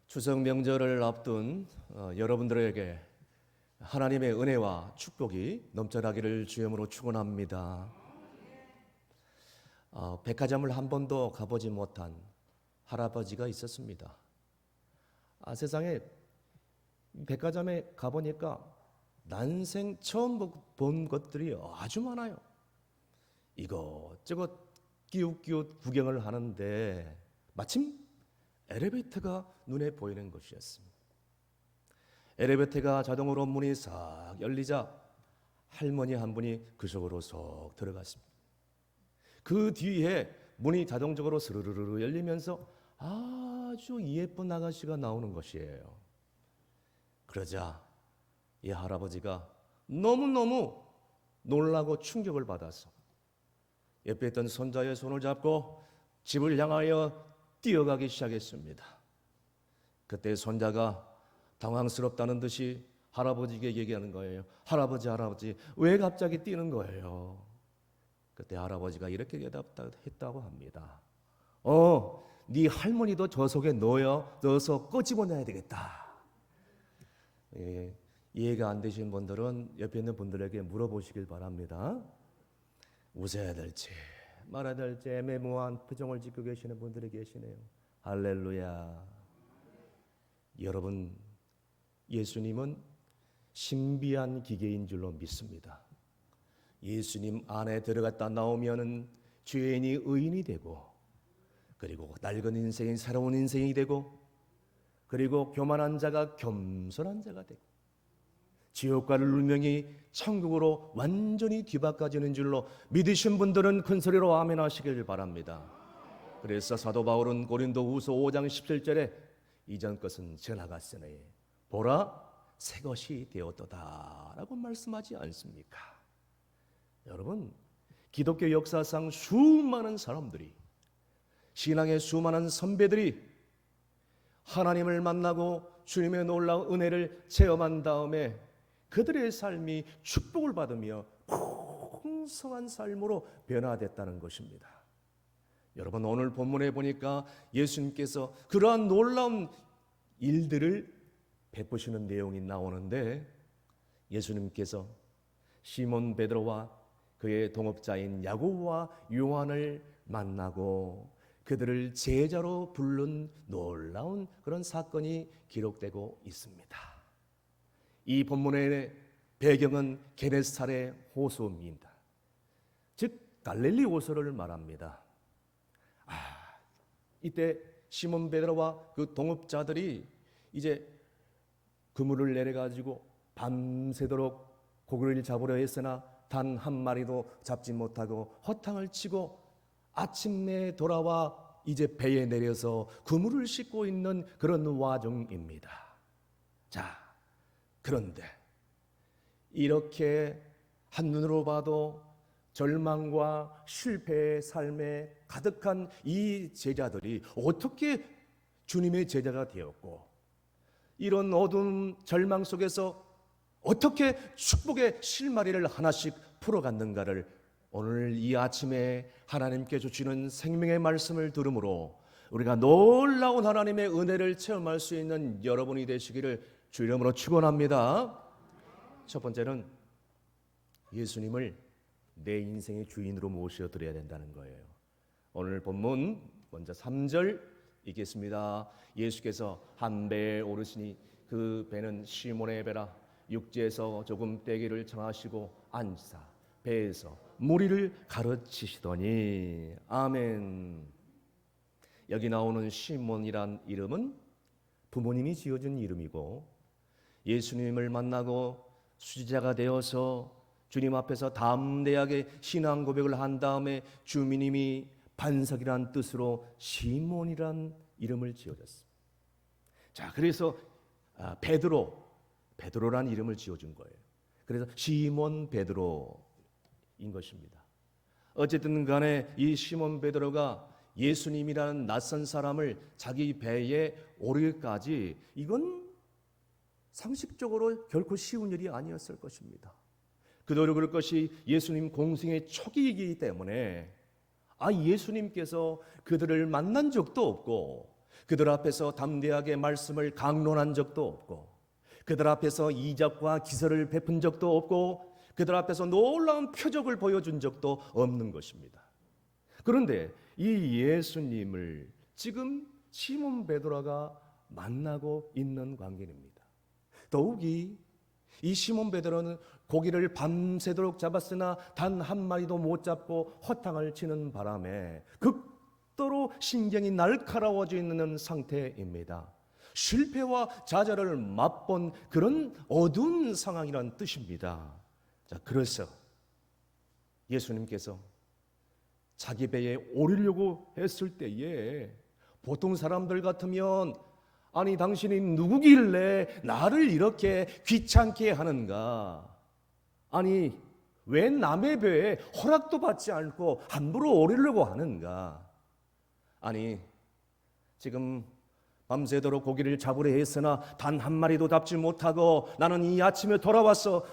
추석 명절을 앞둔 여러분들에게 하나님의 은혜와 축복이 넘쳐나기를 주님으로 축원합니다. 백화점을 한 번도 가보지 못한 할아버지가 있었습니다. 세상에 백화점에 가보니까 난생 처음 본 것들이 아주 많아요. 이것저것 끼웃끼웃 구경을 하는데 마침 엘리베이터가 눈에 보이는 것이었습니다. 엘리베이터가 자동으로 문이 싹 열리자 할머니 한 분이 그 속으로 쏙 들어갔습니다. 그 뒤에 문이 자동적으로 스르르르 열리면서 아주 예쁜 아가씨가 나오는 것이에요. 그러자 이 할아버지가 너무너무 놀라고 충격을 받아서 옆에 있던 손자의 손을 잡고 집을 향하여 뛰어가기 시작했습니다. 그때 손자가 당황스럽다는 듯이 할아버지에게 얘기하는 거예요. 할아버지, 왜 갑자기 뛰는 거예요? 그때 할아버지가 이렇게 대답했다고 합니다. 네 할머니도 저 속에 넣어서 끄집어내야 되겠다. 이해가 안 되신 분들은 옆에 있는 분들에게 물어보시길 바랍니다. 웃어야 될지 말아야 될지 애매모호한 표정을 짓고 계시는 분들이 계시네요. 할렐루야. 여러분, 예수님은 신비한 기계인 줄로 믿습니다. 예수님 안에 들어갔다 나오면은 죄인이 의인이 되고, 그리고 낡은 인생이 새로운 인생이 되고, 그리고 교만한 자가 겸손한 자가 되고, 지옥과를 울명이 천국으로 완전히 뒤바꿔지는 줄로 믿으신 분들은 큰 소리로 아멘 하시길 바랍니다. 그래서 사도 바울은 고린도후서 5장 17절에 이전 것은 지나갔으니 보라 새 것이 되었도다 라고 말씀하지 않습니까? 여러분, 기독교 역사상 수많은 사람들이, 신앙의 수많은 선배들이 하나님을 만나고 주님의 놀라운 은혜를 체험한 다음에 그들의 삶이 축복을 받으며 풍성한 삶으로 변화됐다는 것입니다. 여러분, 오늘 본문에 보니까 예수님께서 그러한 놀라운 일들을 베푸시는 내용이 나오는데, 예수님께서 시몬 베드로와 그의 동업자인 야고보와 요한을 만나고 그들을 제자로 부른 놀라운 그런 사건이 기록되고 있습니다. 이 본문의 배경은 게네사렛 호수입니다. 즉 갈릴리 호수를 말합니다. 이때 시몬 베드로와 그 동업자들이 이제 그물을 내려가지고 밤새도록 고기를 잡으려 했으나 단 한 마리도 잡지 못하고 허탕을 치고 아침에 돌아와 이제 배에 내려서 그물을 싣고 있는 그런 와중입니다. 자, 그런데 이렇게 한눈으로 봐도 절망과 실패의 삶에 가득한 이 제자들이 어떻게 주님의 제자가 되었고, 이런 어두운 절망 속에서 어떻게 축복의 실마리를 하나씩 풀어갔는가를 오늘 이 아침에 하나님께 주시는 생명의 말씀을 들음으로 우리가 놀라운 하나님의 은혜를 체험할 수 있는 여러분이 되시기를 주 이름으로 축원합니다. 첫 번째는 예수님을 내 인생의 주인으로 모셔드려야 된다는 거예요. 오늘 본문 먼저 3절 읽겠습니다. 예수께서 한 배에 오르시니 그 배는 시몬의 배라. 육지에서 조금 떼기를 청하시고 앉으사 배에서 무리를 가르치시더니. 아멘. 여기 나오는 시몬이란 이름은 부모님이 지어준 이름이고, 예수님을 만나고 수제자가 되어서 주님 앞에서 담대하게 신앙 고백을 한 다음에 주님이 반석이란 뜻으로 시몬이란 이름을 지어줬습니다. 자, 그래서 베드로란 이름을 지어준 거예요. 그래서 시몬 베드로인 것입니다. 어쨌든 간에 이 시몬 베드로가 예수님이라는 낯선 사람을 자기 배에 오르기까지 이건 상식적으로 결코 쉬운 일이 아니었을 것입니다. 그대로 그럴 것이 예수님 공생의 초기이기 때문에 예수님께서 그들을 만난 적도 없고 그들 앞에서 담대하게 말씀을 강론한 적도 없고, 그들 앞에서 이적과 기사를 베푼 적도 없고, 그들 앞에서 놀라운 표적을 보여준 적도 없는 것입니다. 그런데 이 예수님을 지금 시몬 베드로가 만나고 있는 관계입니다. 더욱이 이 시몬 베드로는 고기를 밤새도록 잡았으나 단 한 마리도 못 잡고 허탕을 치는 바람에 극도로 신경이 날카로워져 있는 상태입니다. 실패와 좌절을 맛본 그런 어두운 상황이란 뜻입니다. 자, 그래서 예수님께서 자기 배에 오르려고 했을 때에 보통 사람들 같으면 아니 당신이 누구길래 나를 이렇게 귀찮게 하는가? 아니 왜 남의 배에 허락도 받지 않고 함부로 오르려고 하는가? 아니 지금 밤새도록 고기를 잡으려 했으나 단 한 마리도 잡지 못하고 나는 이 아침에 돌아와서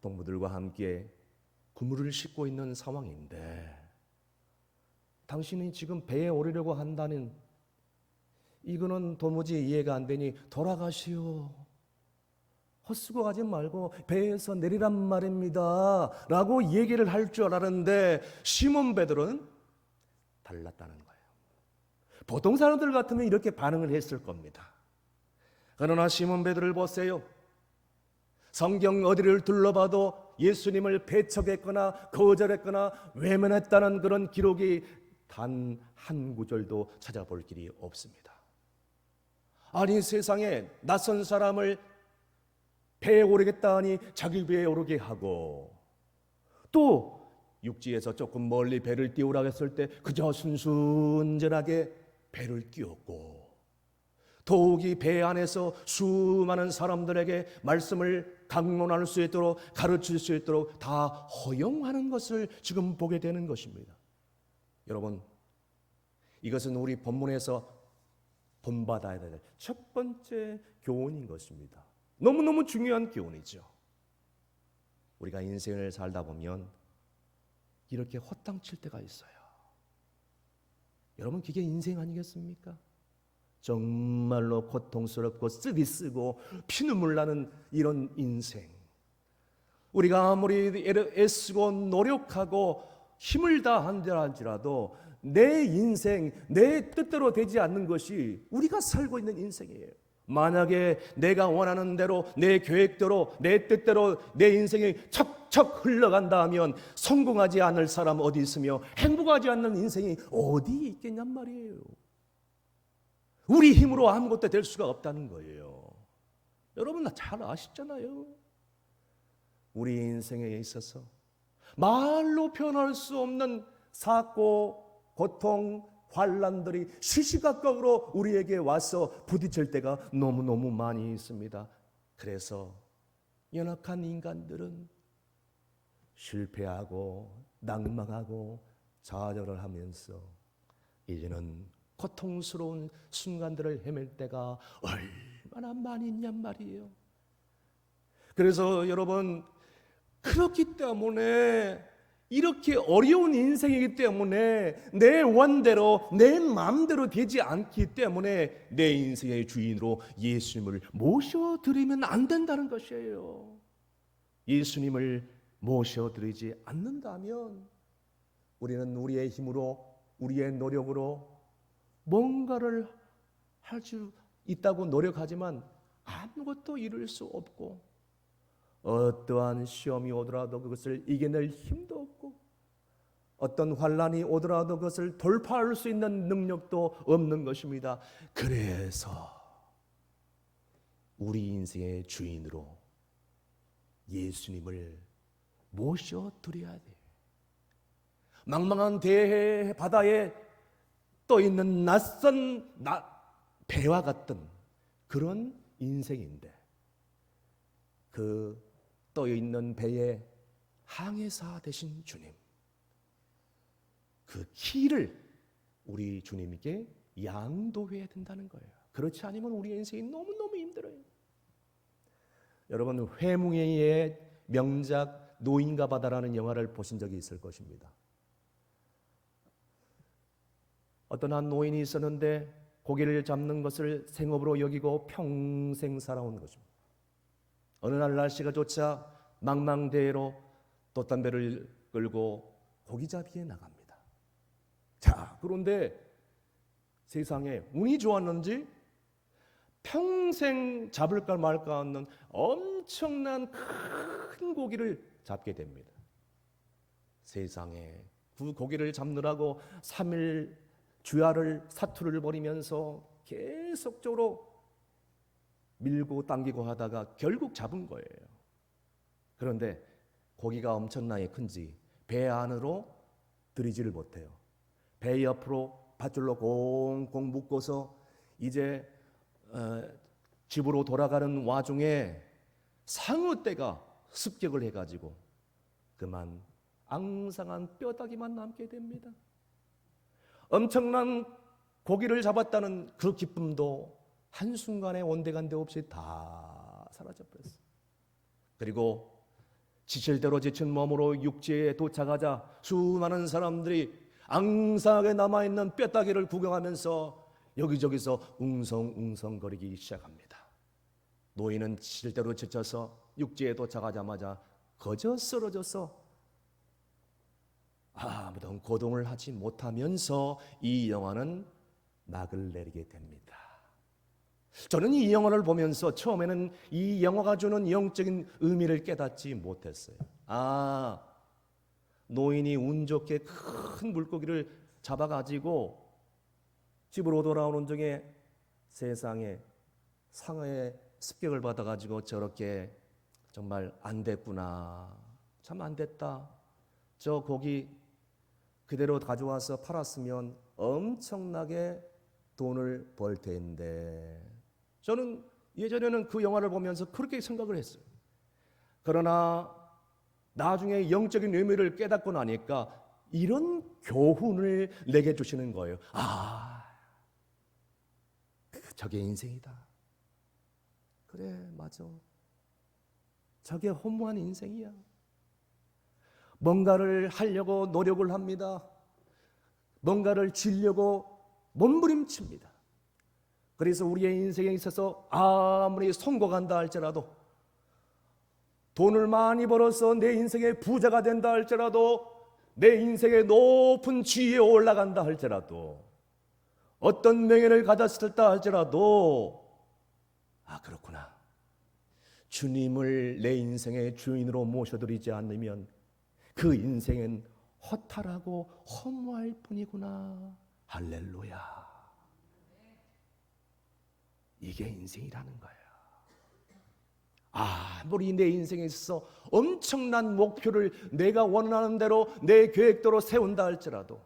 동무들과 함께 그물을 싣고 있는 상황인데 당신이 지금 배에 오르려고 한다는 이거는 도무지 이해가 안 되니 돌아가시오. 헛수고 가지 말고 배에서 내리란 말입니다 라고 얘기를 할 줄 알았는데 시몬 베드로는 달랐다는 거예요. 보통 사람들 같으면 이렇게 반응을 했을 겁니다. 그러나 시몬 베드로를 보세요. 성경 어디를 둘러봐도 예수님을 배척했거나 거절했거나 외면했다는 그런 기록이 단 한 구절도 찾아볼 길이 없습니다. 아니 세상에 낯선 사람을 배에 오르겠다 하니 자기 배에 오르게 하고 또 육지에서 조금 멀리 배를 띄우라고 했을 때 그저 순순전하게 배를 띄웠고 더욱이 배 안에서 수많은 사람들에게 말씀을 강론할 수 있도록 가르칠 수 있도록 다 허용하는 것을 지금 보게 되는 것입니다. 여러분 이것은 우리 본문에서 본받아야 될 첫 번째 교훈인 것입니다. 너무너무 중요한 교훈이죠. 우리가 인생을 살다 보면 이렇게 허탕칠 때가 있어요. 여러분 그게 인생 아니겠습니까? 정말로 고통스럽고 쓰디 쓰고 피눈물 나는 이런 인생. 우리가 아무리 애쓰고 노력하고 힘을 다한다 할지라도 내 인생, 내 뜻대로 되지 않는 것이 우리가 살고 있는 인생이에요. 만약에 내가 원하는 대로 내 계획대로 내 뜻대로 내 인생이 척척 흘러간다 하면 성공하지 않을 사람 어디 있으며 행복하지 않는 인생이 어디 있겠냔 말이에요. 우리 힘으로 아무것도 될 수가 없다는 거예요. 여러분 잘 아시잖아요. 우리 인생에 있어서 말로 표현할 수 없는 사고, 고통, 환난들이 시시각각으로 우리에게 와서 부딪힐 때가 너무너무 많이 있습니다. 그래서 연약한 인간들은 실패하고 낭망하고 좌절을 하면서 이제는 고통스러운 순간들을 헤맬 때가 얼마나 많이 있냔 말이에요. 그래서 여러분 그렇기 때문에 이렇게 어려운 인생이기 때문에 내 원대로 내 마음대로 되지 않기 때문에 내 인생의 주인으로 예수님을 모셔드리면 안 된다는 것이에요. 예수님을 모셔드리지 않는다면 우리는 우리의 힘으로 우리의 노력으로 뭔가를 할 수 있다고 노력하지만 아무것도 이룰 수 없고 어떠한 시험이 오더라도 그것을 이겨낼 힘도 없고 어떤 환난이 오더라도 그것을 돌파할 수 있는 능력도 없는 것입니다. 그래서 우리 인생의 주인으로 예수님을 모셔드려야 돼요. 망망한 대해 바다에 떠 있는 낯선 배와 같은 그런 인생인데 그 떠 있는 배의 항해사 되신 주님, 그 키를 우리 주님께 양도해야 된다는 거예요. 그렇지 않으면 우리 인생이 너무너무 힘들어요. 여러분 회무예의 명작 노인과 바다라는 영화를 보신 적이 있을 것입니다. 어떤 한 노인이 있었는데 고기를 잡는 것을 생업으로 여기고 평생 살아온 것입니다. 어느 날 날씨가 좋자 망망대해로 돛담배를 끌고 고기잡이에 나갑니다. 자, 그런데 세상에 운이 좋았는지 평생 잡을까 말까 하는 엄청난 큰 고기를 잡게 됩니다. 세상에 그 고기를 잡느라고 3일 주야를 사투를 벌이면서 계속적으로 밀고 당기고 하다가 결국 잡은 거예요. 그런데 고기가 엄청나게 큰지 배 안으로 들이지를 못해요. 배 옆으로 밧줄로 꽁꽁 묶어서 이제 집으로 돌아가는 와중에 상어떼가 습격을 해가지고 그만 앙상한 뼈다귀만 남게 됩니다. 엄청난 고기를 잡았다는 그 기쁨도 한순간에 온데간데 없이 다 사라져버렸어요. 그리고 지칠대로 지친 몸으로 육지에 도착하자 수많은 사람들이 앙상하게 남아있는 뼈다귀를 구경하면서 여기저기서 웅성웅성거리기 시작합니다. 노인은 지칠대로 지쳐서 육지에 도착하자마자 거저 쓰러져서 아무도 고동을 하지 못하면서 이 영화는 막을 내리게 됩니다. 저는 이 영화를 보면서 처음에는 이 영화가 주는 영적인 의미를 깨닫지 못했어요. 노인이 운 좋게 큰 물고기를 잡아가지고 집으로 돌아오는 중에 세상에 상어의 습격을 받아가지고 저렇게 정말 안 됐구나, 참 안 됐다, 저 고기 그대로 가져와서 팔았으면 엄청나게 돈을 벌 텐데, 저는 예전에는 그 영화를 보면서 그렇게 생각을 했어요. 그러나 나중에 영적인 의미를 깨닫고 나니까 이런 교훈을 내게 주시는 거예요. 저게 인생이다. 그래, 맞아. 저게 허무한 인생이야. 뭔가를 하려고 노력을 합니다. 뭔가를 지려고 몸부림칩니다. 그래서 우리의 인생에 있어서 아무리 성공한다 할지라도, 돈을 많이 벌어서 내 인생의 부자가 된다 할지라도, 내 인생의 높은 지위에 올라간다 할지라도, 어떤 명예를 가졌다 할지라도, 그렇구나, 주님을 내 인생의 주인으로 모셔드리지 않으면 그 인생은 허탈하고 허무할 뿐이구나. 할렐루야. 이게 인생이라는 거예요. 아무리 내 인생에 있어서 엄청난 목표를 내가 원하는 대로 내 계획대로 세운다 할지라도,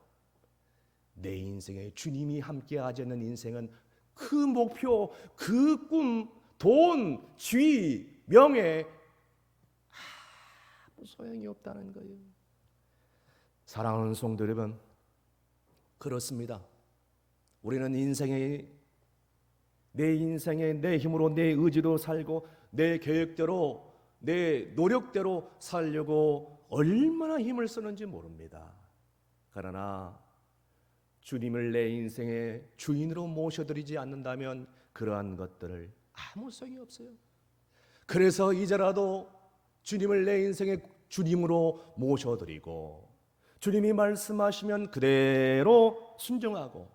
내 인생에 주님이 함께 하지 않는 인생은 그 목표, 그 꿈, 돈, 지위, 명예 아무 소용이 없다는 거예요. 사랑하는 성도 여러분, 그렇습니다. 우리는 내 인생에 내 힘으로 내 의지로 살고 내 계획대로 내 노력대로 살려고 얼마나 힘을 쓰는지 모릅니다. 그러나 주님을 내 인생의 주인으로 모셔드리지 않는다면 그러한 것들을 아무 소용이 없어요. 그래서 이제라도 주님을 내 인생의 주님으로 모셔드리고, 주님이 말씀하시면 그대로 순종하고,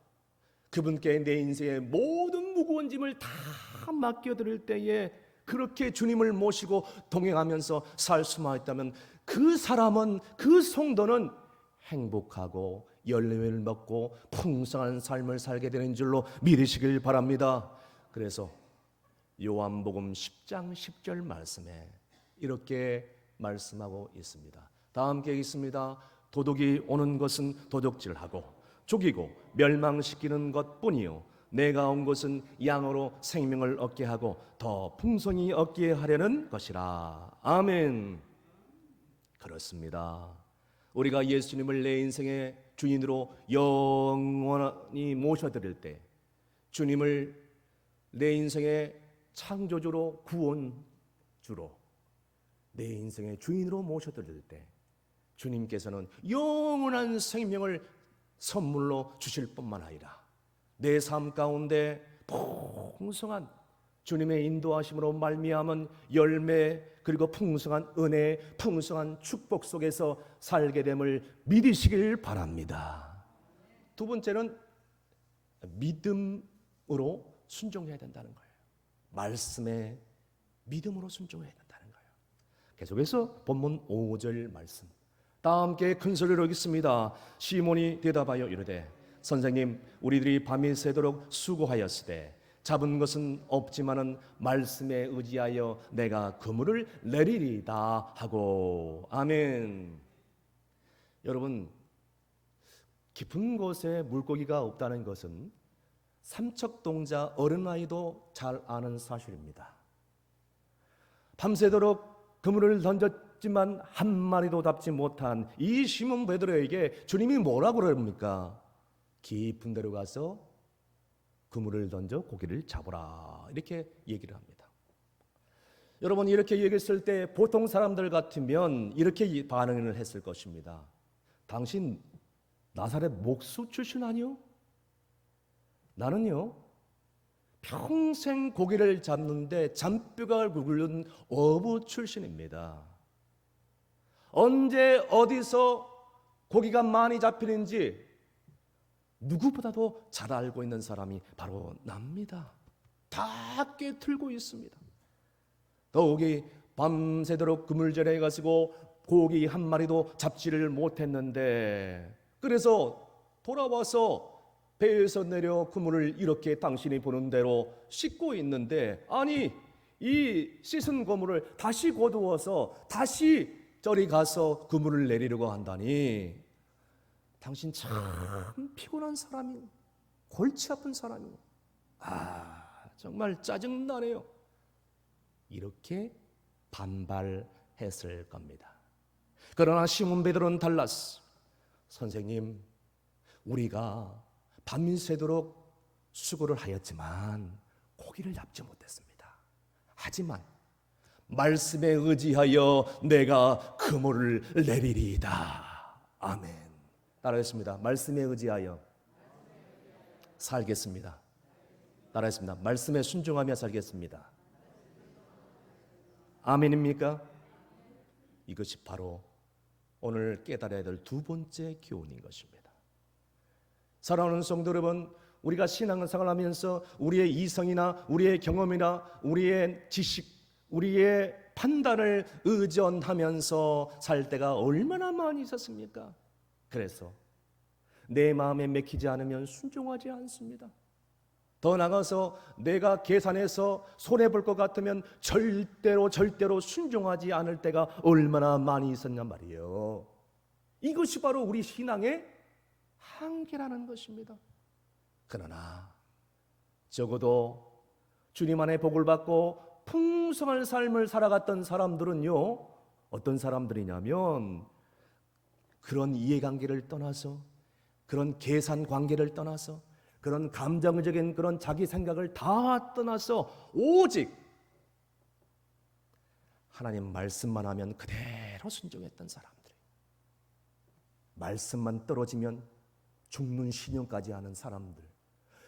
그분께 내 인생의 모든 무거운 짐을 다 맡겨드릴 때에 그렇게 주님을 모시고 동행하면서 살 수만 있다면 그 사람은, 그 성도는 행복하고 열매를 먹고 풍성한 삶을 살게 되는 줄로 믿으시길 바랍니다. 그래서 요한복음 10장 10절 말씀에 이렇게 말씀하고 있습니다. 다 함께 있습니다. 도둑이 오는 것은 도둑질하고 죽이고 멸망시키는 것뿐이요, 내가 온 것은 양으로 생명을 얻게 하고 더 풍성히 얻게 하려는 것이라. 아멘. 그렇습니다. 우리가 예수님을 내 인생의 주인으로 영원히 모셔드릴 때, 주님을 내 인생의 창조주로, 구원주로 내 인생의 주인으로 모셔드릴 때, 주님께서는 영원한 생명을 선물로 주실 뿐만 아니라 내 삶 가운데 풍성한 주님의 인도하심으로 말미암은 열매, 그리고 풍성한 은혜, 풍성한 축복 속에서 살게 됨을 믿으시길 바랍니다. 두 번째는 믿음으로 순종해야 된다는 거예요. 말씀에 믿음으로 순종해야 된다는 거예요. 계속해서 본문 5절 말씀 다 함께 큰 소리로 읽습니다. 시몬이 대답하여 이르되 선생님, 우리들이 밤이 새도록 수고하였으되 잡은 것은 없지만은 말씀에 의지하여 내가 그물을 내리리다 하고. 아멘. 여러분, 깊은 곳에 물고기가 없다는 것은 삼척동자 어린아이도 잘 아는 사실입니다. 밤새도록 그물을 던졌지만 한 마리도 잡지 못한 이 시몬 베드로에게 주님이 뭐라고 그럽니까? 깊은 데로 가서 그물을 던져 고기를 잡으라, 이렇게 얘기를 합니다. 여러분, 이렇게 얘기했을 때 보통 사람들 같으면 이렇게 반응을 했을 것입니다. 당신 나사렛 목수 출신 아니요? 나는요 평생 고기를 잡는데 잔뼈가 굵은 어부 출신입니다. 언제 어디서 고기가 많이 잡히는지 누구보다도 잘 알고 있는 사람이 바로 납니다. 다 꿰틀고 있습니다. 더욱이 밤새도록 그물질에 가지고 고기 한 마리도 잡지를 못했는데, 그래서 돌아와서 배에서 내려 그물을 이렇게 당신이 보는 대로 씻고 있는데, 아니 이 씻은 그물을 다시 거두어서 다시 저리 가서 그물을 내리려고 한다니, 당신 참 피곤한 사람이, 골치 아픈 사람이, 정말 짜증나네요. 이렇게 반발했을 겁니다. 그러나 시몬 베드로는 달랐어. 선생님, 우리가 밤새도록 수고를 하였지만 고기를 잡지 못했습니다. 하지만 말씀에 의지하여 내가 그물을 내리리이다. 아멘. 따라하겠습니다. 말씀에 의지하여 살겠습니다. 따라하겠습니다. 말씀에 순종하며 살겠습니다. 아멘입니까? 이것이 바로 오늘 깨달아야 될 두 번째 교훈인 것입니다. 사랑하는 성도 여러분, 우리가 신앙생활을 하면서 우리의 이성이나 우리의 경험이나 우리의 지식, 우리의 판단을 의존하면서 살 때가 얼마나 많이 있었습니까? 그래서 내 마음에 맥히지 않으면 순종하지 않습니다. 더 나아가서 내가 계산해서 손해볼 것 같으면 절대로 순종하지 않을 때가 얼마나 많이 있었냔 말이에요. 이것이 바로 우리 신앙의 한계라는 것입니다. 그러나 적어도 주님 안에 복을 받고 풍성한 삶을 살아갔던 사람들은요, 어떤 사람들이냐면 그런 이해관계를 떠나서, 그런 계산 관계를 떠나서, 그런 감정적인 그런 자기 생각을 다 떠나서 오직 하나님 말씀만 하면 그대로 순종했던 사람들, 말씀만 떨어지면 죽는 신용까지 하는 사람들,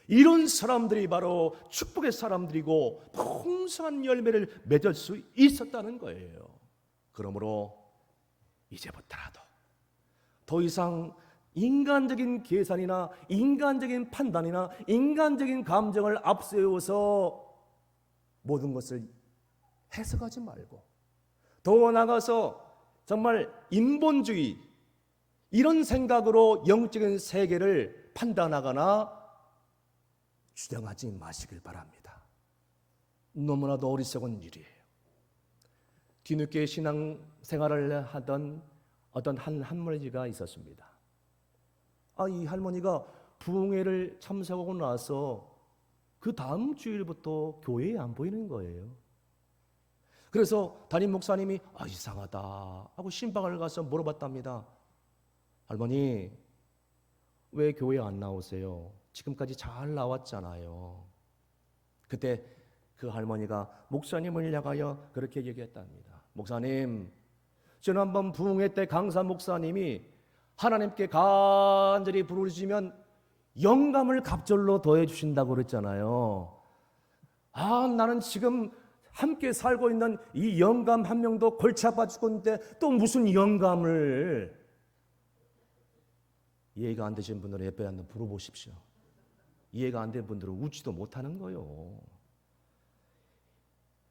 이런 사람들이 바로 축복의 사람들이고 풍성한 열매를 맺을 수 있었다는 거예요. 그러므로 이제부터라도 더 이상 인간적인 계산이나 인간적인 판단이나 인간적인 감정을 앞세워서 모든 것을 해석하지 말고, 더 나아가서 정말 인본주의, 이런 생각으로 영적인 세계를 판단하거나 주장하지 마시길 바랍니다. 너무나도 어리석은 일이에요. 뒤늦게 신앙생활을 하던 어떤 한 할머니가 있었습니다. 이 할머니가 부흥회를 참석하고 나서 그 다음 주일부터 교회에 안 보이는 거예요. 그래서 담임 목사님이 이상하다 하고 신방을 가서 물어봤답니다. 할머니, 왜 교회 안 나오세요? 지금까지 잘 나왔잖아요. 그때 그 할머니가 목사님을 향하여 그렇게 얘기했답니다. 목사님, 지난번 부흥회 때 강사 목사님이 하나님께 간절히 부르짖으면 영감을 갑절로 더해 주신다고 그랬잖아요. 나는 지금 함께 살고 있는 이 영감 한 명도 골치 아파 죽었는데 또 무슨 영감을. 이해가 안 되신 분들은 옆에 한번 물어보십시오. 이해가 안 되는 분들은 웃지도 못하는 거예요.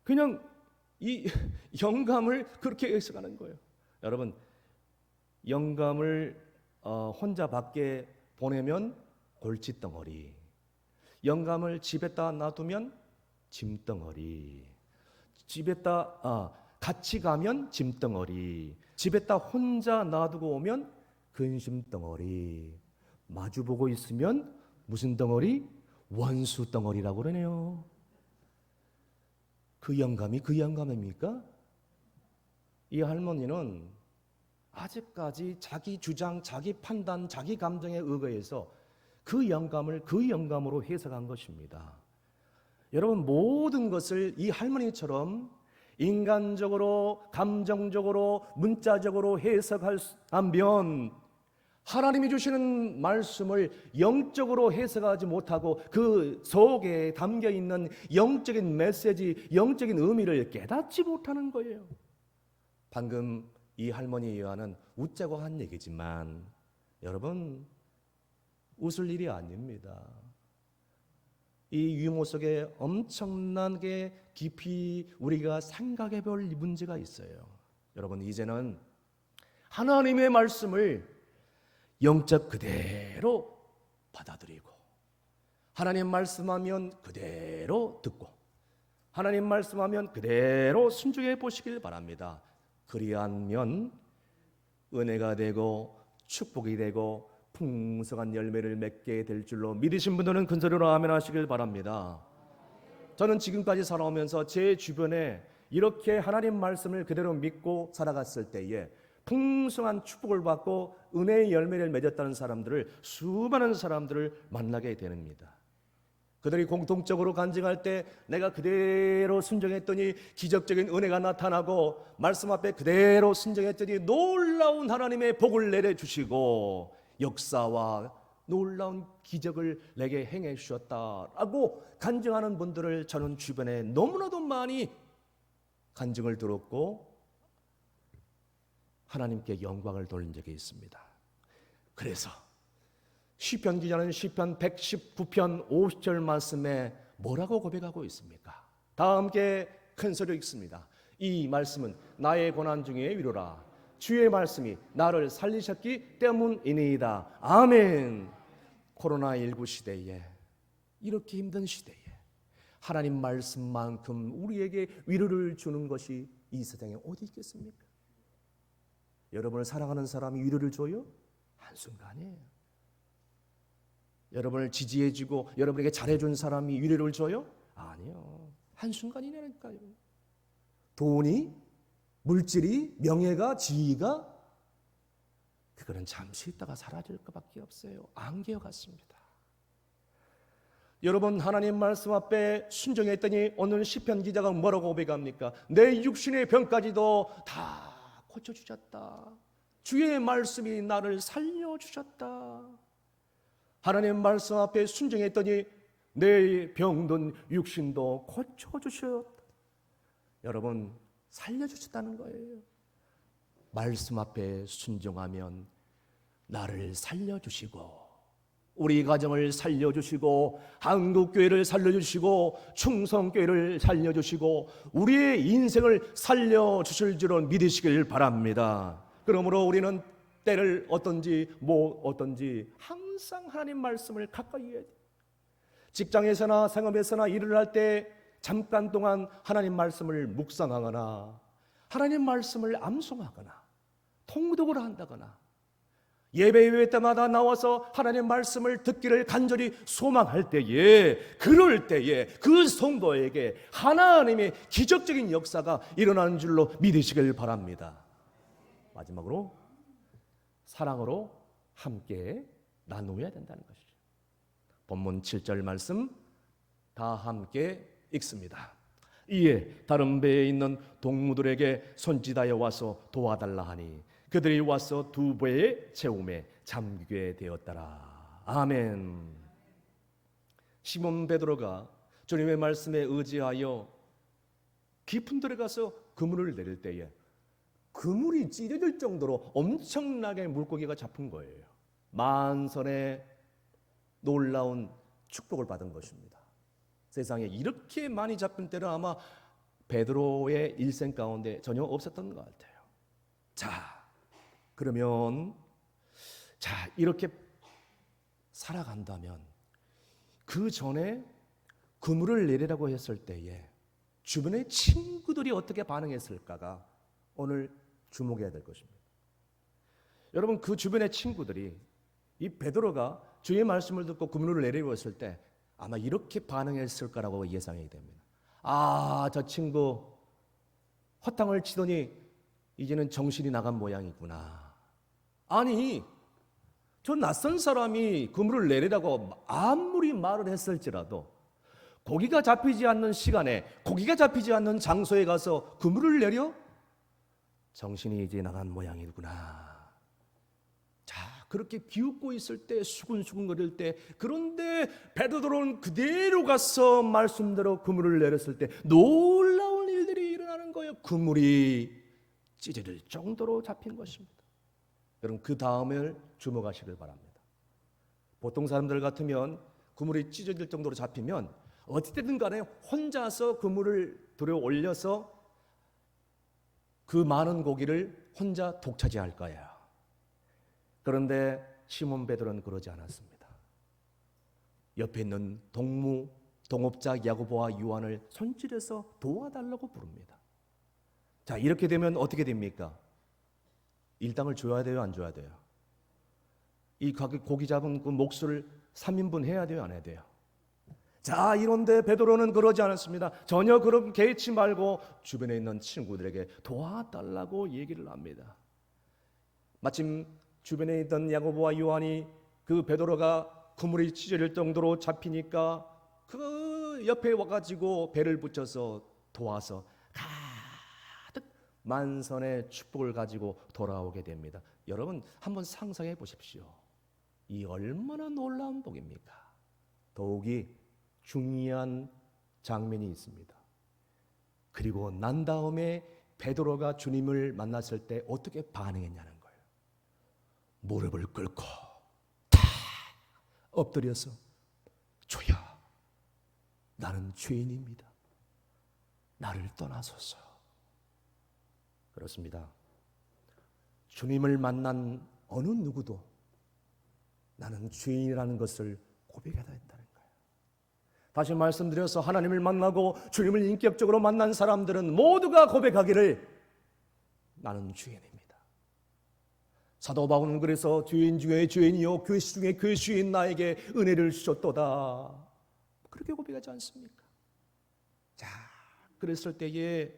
그냥 이 영감을 그렇게 해석하는 거예요. 여러분, 영감을 혼자 밖에 보내면 골칫덩어리, 영감을 집에다 놔두면 짐덩어리, 집에다 같이 가면 짐덩어리, 집에다 혼자 놔두고 오면 근심덩어리, 마주보고 있으면 무슨 덩어리? 원수덩어리라고 그러네요. 그 영감이 그 영감입니까? 이 할머니는 아직까지 자기 주장, 자기 판단, 자기 감정에 의거해서 그 영감을 그 영감으로 해석한 것입니다. 여러분, 모든 것을 이 할머니처럼 인간적으로, 감정적으로, 문자적으로 해석하면 하나님이 주시는 말씀을 영적으로 해석하지 못하고 그 속에 담겨있는 영적인 메시지, 영적인 의미를 깨닫지 못하는 거예요. 방금 이 할머니 요한은 웃자고 한 얘기지만 여러분, 웃을 일이 아닙니다. 이 유머 속에 엄청나게 깊이 우리가 생각해 볼 문제가 있어요. 여러분, 이제는 하나님의 말씀을 영적 그대로 받아들이고, 하나님 말씀하면 그대로 듣고, 하나님 말씀하면 그대로 순종해 보시길 바랍니다. 그리하면 은혜가 되고 축복이 되고 풍성한 열매를 맺게 될 줄로 믿으신 분들은 큰 소리로 아멘 하시길 바랍니다. 저는 지금까지 살아오면서 제 주변에 이렇게 하나님 말씀을 그대로 믿고 살아갔을 때에 풍성한 축복을 받고 은혜의 열매를 맺었다는 사람들을, 수많은 사람들을 만나게 됩니다. 그들이 공통적으로 간증할 때 내가 그대로 순종했더니 기적적인 은혜가 나타나고, 말씀 앞에 그대로 순종했더니 놀라운 하나님의 복을 내려주시고 역사와 놀라운 기적을 내게 행해 주셨다라고 간증하는 분들을 저는 주변에 너무나도 많이 간증을 들었고 하나님께 영광을 돌린 적이 있습니다. 그래서 시편 기자는 시편 119편 50절 말씀에 뭐라고 고백하고 있습니까? 다 함께 큰 소리로 읽습니다. 이 말씀은 나의 고난 중에 위로라. 주의 말씀이 나를 살리셨기 때문이니이다. 아멘. 코로나19 시대에, 이렇게 힘든 시대에 하나님 말씀만큼 우리에게 위로를 주는 것이 이 세상에 어디 있겠습니까? 여러분을 사랑하는 사람이 위로를 줘요? 한순간이에요. 여러분을 지지해주고 여러분에게 잘해준 사람이 위로를 줘요? 아니요. 한순간이라니까요. 돈이, 물질이, 명예가, 지위가, 그거는 잠시 있다가 사라질 것밖에 없어요. 안개와 같습니다. 여러분, 하나님 말씀 앞에 순종했더니 오늘 시편 기자가 뭐라고 고백합니까? 내 육신의 병까지도 다 고쳐주셨다. 주의 말씀이 나를 살려주셨다. 하나님 말씀 앞에 순종했더니 내 병든 육신도 고쳐주셨다. 여러분, 살려주셨다는 거예요. 말씀 앞에 순종하면 나를 살려주시고, 우리 가정을 살려주시고, 한국교회를 살려주시고, 충성교회를 살려주시고, 우리의 인생을 살려주실 줄은 믿으시길 바랍니다. 그러므로 우리는 때를 어떤지 뭐 어떤지 항상 하나님 말씀을 가까이 해야 돼요. 직장에서나 생업에서나 일을 할 때 잠깐 동안 하나님 말씀을 묵상하거나 하나님 말씀을 암송하거나 통독을 한다거나 예배 때마다 나와서 하나님 말씀을 듣기를 간절히 소망할 때에, 그럴 때에 그 성도에게 하나님의 기적적인 역사가 일어나는 줄로 믿으시길 바랍니다. 마지막으로 사랑으로 함께 나누어야 된다는 것이죠. 본문 7절 말씀 다 함께 읽습니다. 이에 다른 배에 있는 동무들에게 손짓하여 와서 도와달라 하니 그들이 와서 두 배의 채움에 잠기게 되었더라. 아멘. 시몬 베드로가 주님의 말씀에 의지하여 깊은 들에 가서 그물을 내릴 때에 그물이 찢어질 정도로 엄청나게 물고기가 잡힌 거예요. 만선의 놀라운 축복을 받은 것입니다. 세상에 이렇게 많이 잡힌 때는 아마 베드로의 일생 가운데 전혀 없었던 것 같아요. 자, 그러면 이렇게 살아간다면 그 전에 그물을 내리라고 했을 때에 주변의 친구들이 어떻게 반응했을까가 오늘 주목해야 될 것입니다. 여러분, 그 주변의 친구들이 이 베드로가 주의 말씀을 듣고 그물을 내리고 있을 때 아마 이렇게 반응했을 거라고 예상이 됩니다. 저 친구 허탕을 치더니 이제는 정신이 나간 모양이구나. 아니, 저 낯선 사람이 그물을 내리라고 아무리 말을 했을지라도 고기가 잡히지 않는 시간에, 고기가 잡히지 않는 장소에 가서 그물을 내려? 정신이 이제 나간 모양이구나. 그렇게 비웃고 있을 때, 수근수근거릴 때, 그런데 베드로는 그대로 가서 말씀대로 그물을 내렸을 때 놀라운 일들이 일어나는 거예요. 그물이 찢어질 정도로 잡힌 것입니다. 여러분, 그 다음을 주목하시길 바랍니다. 보통 사람들 같으면 그물이 찢어질 정도로 잡히면 어찌됐든 간에 혼자서 그물을 들어 올려서 그 많은 고기를 혼자 독차지할 거예요. 그런데 시몬 베드로는 그러지 않았습니다. 옆에 있는 동업자 야고보와 요한을 손질해서 도와달라고 부릅니다. 이렇게 되면 어떻게 됩니까? 일당을 줘야 돼요, 안 줘야 돼요? 이 고기 잡은 그 몫을 3인분 해야 돼요, 안 해야 돼요? 이런데 베드로는 그러지 않았습니다. 전혀 그런 개의치 말고 주변에 있는 친구들에게 도와달라고 얘기를 합니다. 마침 주변에 있던 야고보와 요한이 그 베드로가 그물이 찢어질 정도로 잡히니까 그 옆에 와가지고 배를 붙여서 도와서 가득 만선의 축복을 가지고 돌아오게 됩니다. 여러분, 한번 상상해 보십시오. 이 얼마나 놀라운 복입니까? 더욱이 중요한 장면이 있습니다. 그리고 난 다음에 베드로가 주님을 만났을 때 어떻게 반응했냐는 거예요. 무릎을 꿇고 다 엎드려서 주여, 나는 죄인입니다. 나를 떠나소서. 그렇습니다. 주님을 만난 어느 누구도 나는 죄인이라는 것을 고백해야 했다는 거예요. 다시 말씀드려서 하나님을 만나고 주님을 인격적으로 만난 사람들은 모두가 고백하기를 나는 죄인입니다. 사도 바울은 그래서 죄인 중에 죄인이요 괴수 중에 괴수인 나에게 은혜를 주셨도다, 그렇게 고백하지 않습니까? 그랬을 때에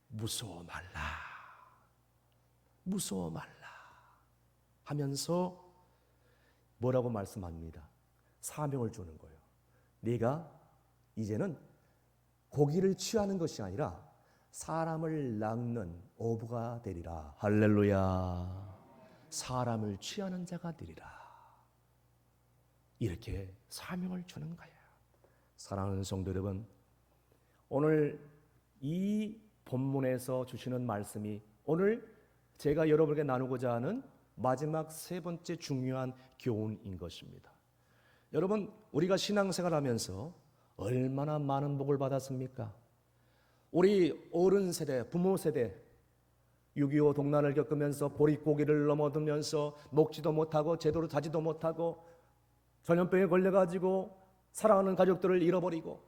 무서워 말라 하면서 뭐라고 말씀합니다. 사명을 주는 거예요. 네가 이제는 고기를 취하는 것이 아니라 사람을 낚는 어부가 되리라. 할렐루야. 사람을 취하는 자가 되리라. 이렇게 사명을 주는 거예요. 사랑하는 성도 여러분, 오늘 이 본문에서 주시는 말씀이 오늘 제가 여러분에게 나누고자 하는 마지막 세 번째 중요한 교훈인 것입니다. 여러분, 우리가 신앙생활하면서 얼마나 많은 복을 받았습니까? 우리 어른 세대, 부모 세대 6.25 동란을 겪으면서 보릿고개를 넘어들면서 먹지도 못하고 제대로 자지도 못하고 전염병에 걸려가지고 사랑하는 가족들을 잃어버리고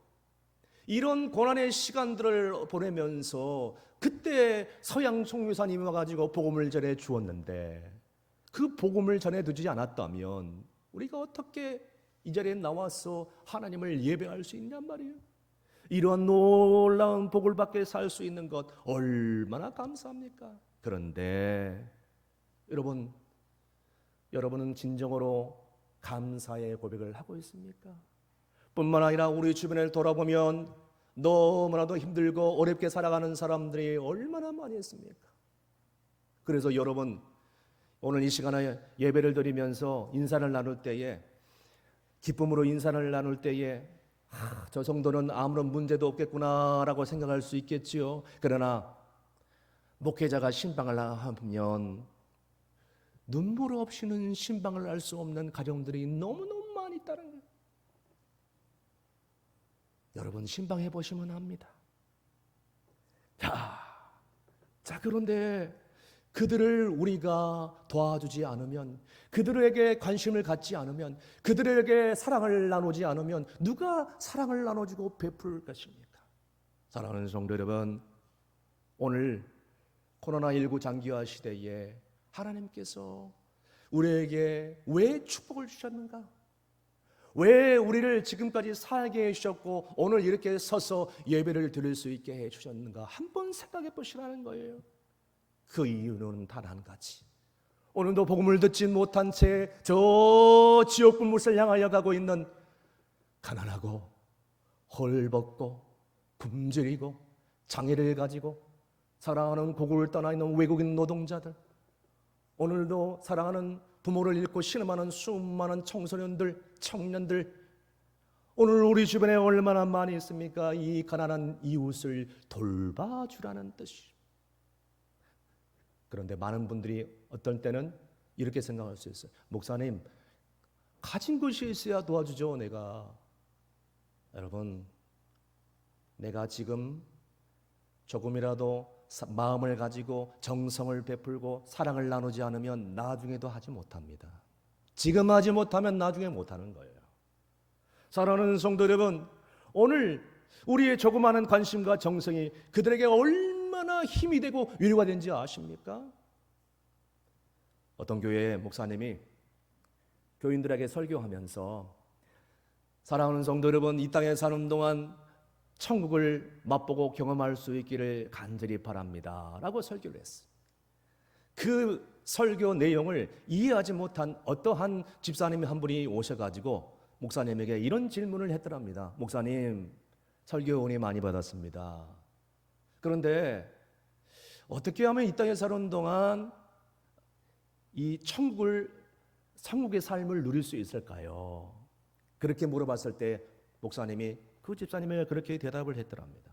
이런 고난의 시간들을 보내면서 그때 서양 총유사님이 와가지고 복음을 전해 주었는데 그 복음을 전해 두지 않았다면 우리가 어떻게 이 자리에 나와서 하나님을 예배할 수 있냔 말이에요. 이러한 놀라운 복을 받게 살 수 있는 것 얼마나 감사합니까? 그런데 여러분은 진정으로 감사의 고백을 하고 있습니까? 뿐만 아니라 우리 주변을 돌아보면 너무나도 힘들고 어렵게 살아가는 사람들이 얼마나 많이 있습니까? 그래서 여러분, 오늘 이 시간에 예배를 드리면서 인사를 나눌 때에, 기쁨으로 인사를 나눌 때에 저 정도는 아무런 문제도 없겠구나라고 생각할 수 있겠지요. 그러나 목회자가 신방을 하면 눈물 없이는 신방을 할 수 없는 가정들이 너무너무 많이 있다는 거예요. 여러분 신방해 보시면 압니다. 자 그런데 그들을 우리가 도와주지 않으면, 그들에게 관심을 갖지 않으면, 그들에게 사랑을 나누지 않으면 누가 사랑을 나눠주고 베풀 것입니까? 사랑하는 성도 여러분, 오늘 코로나19 장기화 시대에 하나님께서 우리에게 왜 축복을 주셨는가? 왜 우리를 지금까지 살게 해주셨고 오늘 이렇게 서서 예배를 드릴 수 있게 해주셨는가? 한번 생각해 보시라는 거예요. 그 이유는 단 한 가지. 오늘도 복음을 듣지 못한 채 저 지옥 불못을 향하여 가고 있는 가난하고 헐벗고 굶주리고 장애를 가지고 사랑하는 고국을 떠나 있는 외국인 노동자들, 오늘도 사랑하는 부모를 잃고 신음하는 수많은 청소년들, 청년들, 오늘 우리 주변에 얼마나 많이 있습니까? 이 가난한 이웃을 돌봐주라는 뜻이. 그런데 많은 분들이 어떤 때는 이렇게 생각할 수 있어요. 목사님, 가진 것이 있어야 도와주죠, 내가. 여러분, 내가 지금 조금이라도 마음을 가지고 정성을 베풀고 사랑을 나누지 않으면 나중에도 하지 못합니다. 지금 하지 못하면 나중에 못하는 거예요. 사랑하는 성도 여러분, 오늘 우리의 조그마한 관심과 정성이 그들에게 얼마나 힘이 되고 위로가 되는지 아십니까? 어떤 교회의 목사님이 교인들에게 설교하면서, 사랑하는 성도 여러분, 이 땅에 사는 동안 천국을 맛보고 경험할 수 있기를 간절히 바랍니다 라고 설교를 했어요. 그 설교 내용을 이해하지 못한 어떠한 집사님이 한 분이 오셔가지고 목사님에게 이런 질문을 했더랍니다. 목사님, 설교 은혜 많이 받았습니다. 그런데 어떻게 하면 이 땅에 사는 동안 이 천국의 삶을 누릴 수 있을까요? 그렇게 물어봤을 때 목사님이 그 집사님에게 그렇게 대답을 했더랍니다.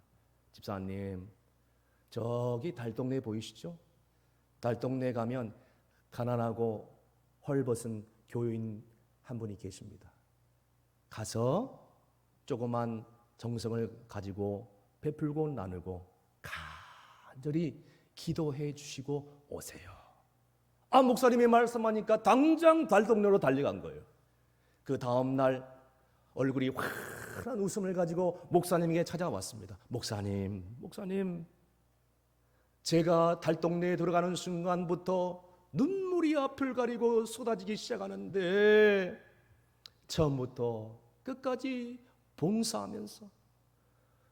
집사님, 저기 달동네 보이시죠? 달동네 가면 가난하고 헐벗은 교인 한 분이 계십니다. 가서 조그만 정성을 가지고 베풀고 나누고 간절히 기도해 주시고 오세요. 목사님이 말씀하니까 당장 달동네로 달려간 거예요. 그 다음 날 얼굴이 환한 웃음을 가지고 목사님에게 찾아왔습니다. 목사님, 제가 달동네에 들어가는 순간부터 눈물이 앞을 가리고 쏟아지기 시작하는데 처음부터 끝까지 봉사하면서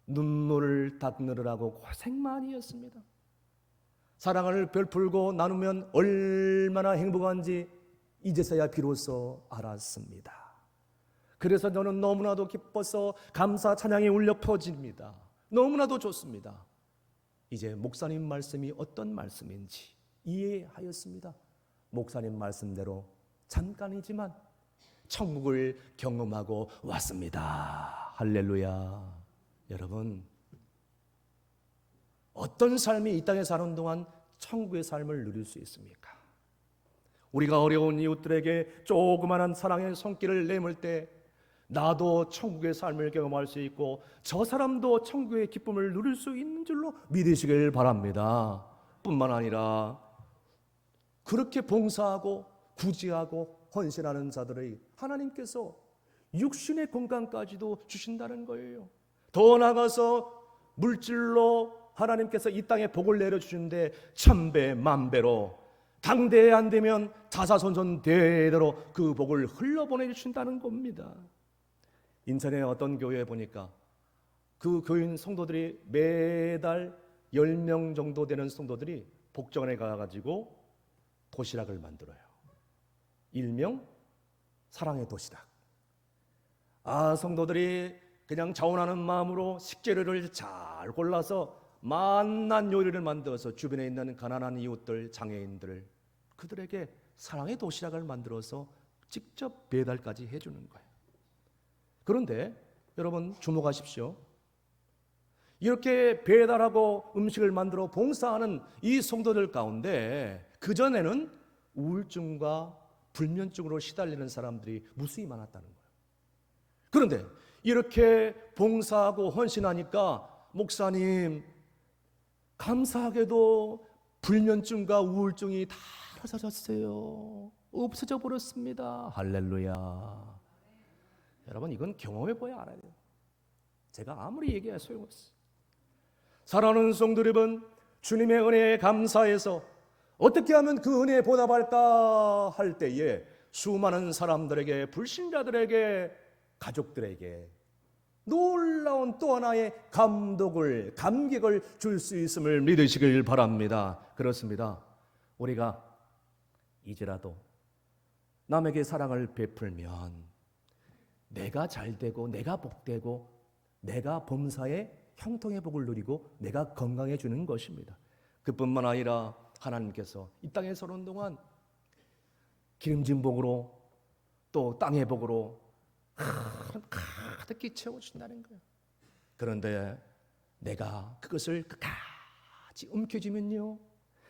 눈물을 닦느라고 고생 많이 했습니다. 사랑을 베풀고 나누면 얼마나 행복한지 이제서야 비로소 알았습니다. 그래서 저는 너무나도 기뻐서 감사 찬양이 울려 퍼집니다. 너무나도 좋습니다. 이제 목사님 말씀이 어떤 말씀인지 이해하였습니다. 목사님 말씀대로 잠깐이지만 천국을 경험하고 왔습니다. 할렐루야. 여러분, 어떤 삶이 이 땅에 사는 동안 천국의 삶을 누릴 수 있습니까? 우리가 어려운 이웃들에게 조그마한 사랑의 손길을 내밀 때 나도 천국의 삶을 경험할 수 있고 저 사람도 천국의 기쁨을 누릴 수 있는 줄로 믿으시길 바랍니다. 뿐만 아니라 그렇게 봉사하고 구제하고 헌신하는 자들의 하나님께서 육신의 건강까지도 주신다는 거예요. 더 나아가서 물질로 하나님께서 이 땅에 복을 내려주시는데 천배 만배로 당대에 안 되면 자사손손 대대로 그 복을 흘러보내주신다는 겁니다. 인천의 어떤 교회에 보니까 그 교인 성도들이 매달 10명 정도 되는 성도들이 복전에 가가지고 도시락을 만들어요. 일명 사랑의 도시락. 성도들이 그냥 자원하는 마음으로 식재료를 잘 골라서 맛난 요리를 만들어서 주변에 있는 가난한 이웃들, 장애인들, 그들에게 사랑의 도시락을 만들어서 직접 배달까지 해주는 거예요. 그런데 여러분 주목하십시오. 이렇게 배달하고 음식을 만들어 봉사하는 이 성도들 가운데 그전에는 우울증과 불면증으로 시달리는 사람들이 무수히 많았다는 거예요. 그런데 이렇게 봉사하고 헌신하니까 목사님, 감사하게도 불면증과 우울증이 다 사라졌어요. 없어져 버렸습니다. 할렐루야. 여러분 이건 경험해 봐야 알아요. 제가 아무리 얘기해야 소용없어요. 사랑하는 성도 여러분, 주님의 은혜에 감사해서 어떻게 하면 그 은혜에 보답할까 할 때에 수많은 사람들에게, 불신자들에게, 가족들에게 놀라운 또 하나의 감격을 줄 수 있음을 믿으시길 바랍니다. 그렇습니다. 우리가 이제라도 남에게 사랑을 베풀면 내가 잘되고 내가 복되고 내가 범사에 형통의 복을 누리고 내가 건강해지는 것입니다. 그뿐만 아니라 하나님께서 이 땅에 서는 동안 기름진 복으로 또 땅의 복으로 가득히 채워준다는 거예요. 그런데 내가 그것을 끝까지 움켜쥐면요,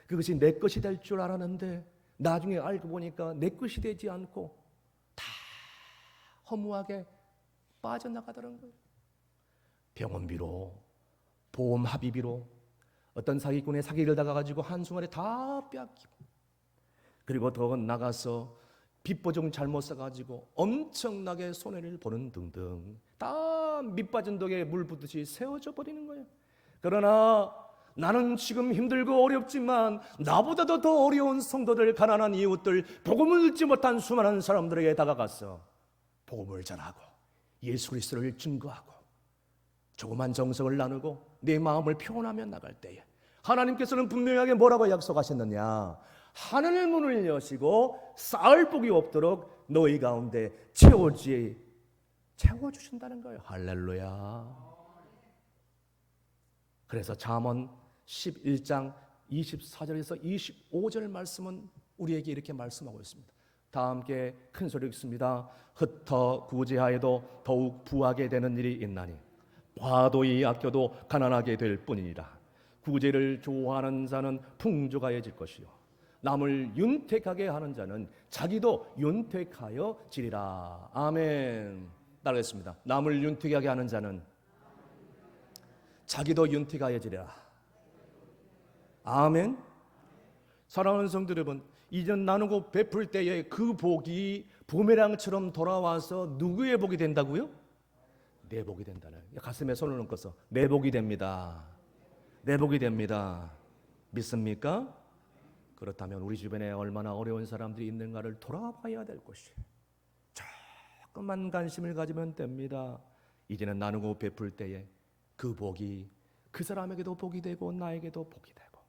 그것이 내 것이 될 줄 알았는데 나중에 알고 보니까 내 것이 되지 않고 다 허무하게 빠져나가더라는 거예요. 병원비로, 보험 합의비로 어떤 사기꾼의 사기를 당해가지고 한순간에 다 빼앗기고, 그리고 더 나가서 빚보증 잘못 써가지고 엄청나게 손해를 보는 등등, 다 밑빠진 독에 물 붓듯이 세워져 버리는 거예요. 그러나 나는 지금 힘들고 어렵지만 나보다도 더 어려운 성도들, 가난한 이웃들, 복음을 듣지 못한 수많은 사람들에게 다가가서 복음을 전하고 예수 그리스도를 증거하고 조그만 정성을 나누고 내 마음을 표현하며 나갈 때에 하나님께서는 분명하게 뭐라고 약속하셨느냐? 하늘의 문을 여시고 쌓을 복이 없도록 너희 가운데 채워주신다는 거예요. 할렐루야. 그래서 잠언 11장 24절에서 25절 말씀은 우리에게 이렇게 말씀하고 있습니다. 다 함께 큰 소리 읽습니다. 흩어 구제하여도 더욱 부하게 되는 일이 있나니 과도히 아껴도 가난하게 될 뿐이니라. 구제를 좋아하는 자는 풍족하여질 것이요 남을 윤택하게 하는 자는 자기도 윤택하여 지리라. 아멘. 따르겠습니다. 남을 윤택하게 하는 자는 자기도 윤택하여 지리라. 아멘. 사랑하는 성도 여러분, 이전 나누고 베풀 때에 그 복이 부메랑처럼 돌아와서 누구의 복이 된다고요? 내 복이 된다는. 가슴에 손을 얹고서 내 복이 됩니다. 내 복이 됩니다. 믿습니까? 그렇다면 우리 주변에 얼마나 어려운 사람들이 있는가를 돌아봐야 될 것이에요. 조금만 관심을 가지면 됩니다. 이제는 나누고 베풀 때에 그 복이 그 사람에게도 복이 되고 나에게도 복이 되고,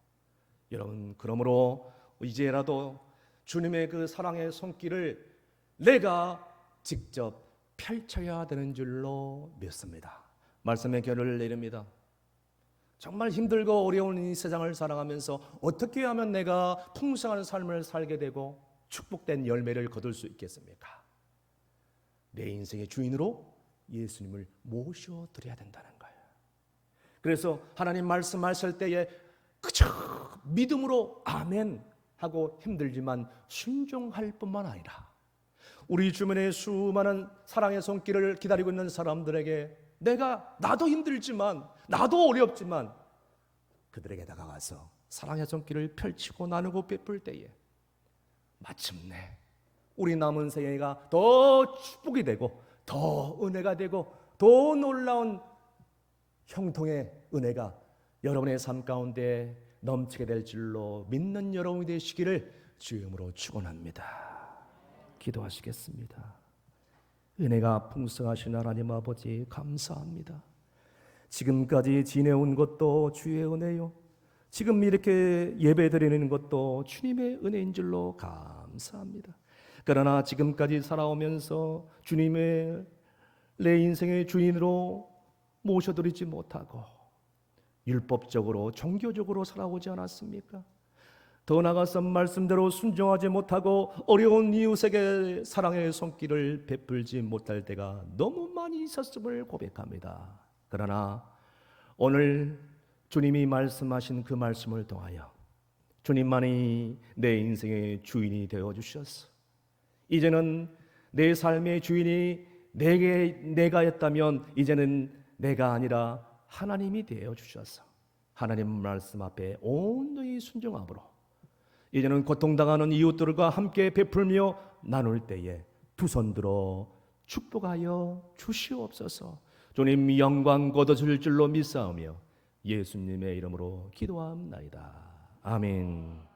여러분 그러므로 이제라도 주님의 그 사랑의 손길을 내가 직접 펼쳐야 되는 줄로 믿습니다. 말씀의 결을 내립니다. 정말 힘들고 어려운 이 세상을 살아가면서 어떻게 하면 내가 풍성한 삶을 살게 되고 축복된 열매를 거둘 수 있겠습니까? 내 인생의 주인으로 예수님을 모셔드려야 된다는 거예요. 그래서 하나님 말씀하실 때에 그저 믿음으로 아멘 하고 힘들지만 순종할 뿐만 아니라 우리 주변에 수많은 사랑의 손길을 기다리고 있는 사람들에게 나도 힘들지만 나도 어렵지만 그들에게 다가가서 사랑의 손길을 펼치고 나누고 베풀 때에 마침내 우리 남은 생애가 더 축복이 되고 더 은혜가 되고 더 놀라운 형통의 은혜가 여러분의 삶 가운데 넘치게 될 줄로 믿는 여러분이 되시기를 주님으로 축원합니다. 기도하시겠습니다. 은혜가 풍성하신 하나님 아버지 감사합니다. 지금까지 지내온 것도 주의 은혜요, 지금 이렇게 예배드리는 것도 주님의 은혜인 줄로 감사합니다. 그러나 지금까지 살아오면서 주님의 내 인생의 주인으로 모셔드리지 못하고 율법적으로 종교적으로 살아오지 않았습니까? 더 나아가서 말씀대로 순종하지 못하고 어려운 이웃에게 사랑의 손길을 베풀지 못할 때가 너무 많이 있었음을 고백합니다. 그러나 오늘 주님이 말씀하신 그 말씀을 통하여 주님만이 내 인생의 주인이 되어 주셨어. 이제는 내 삶의 주인이 내가였다면 이제는 내가 아니라 하나님이 되어 주셨어. 하나님 말씀 앞에 온전히 순종함으로 이제는 고통당하는 이웃들과 함께 베풀며 나눌 때에 두 손 들어 축복하여 주시옵소서. 주님 영광 거두실 줄로 믿사오며 예수님의 이름으로 기도합나이다. 아멘.